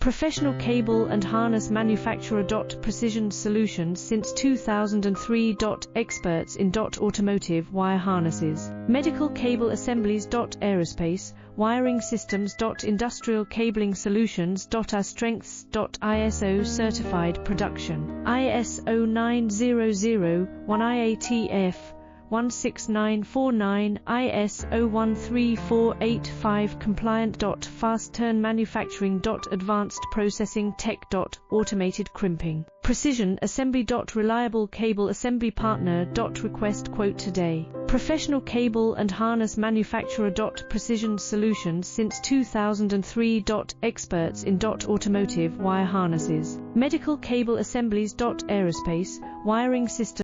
Professional cable and harness manufacturer. Precision solutions since 2003. Experts in automotive wire harnesses, medical cable assemblies. Aerospace wiring systems. Industrial cabling solutions. Our strengths. ISO certified production, ISO 9001 IATF 16949, ISO 13485 compliant. Fast turn manufacturing. Advanced processing tech. Automated crimping, precision assembly. Reliable cable assembly partner. Request quote today. Professional cable and harness manufacturer. Precision solutions since 2003. Experts in automotive wire harnesses, medical cable assemblies. Aerospace wiring systems.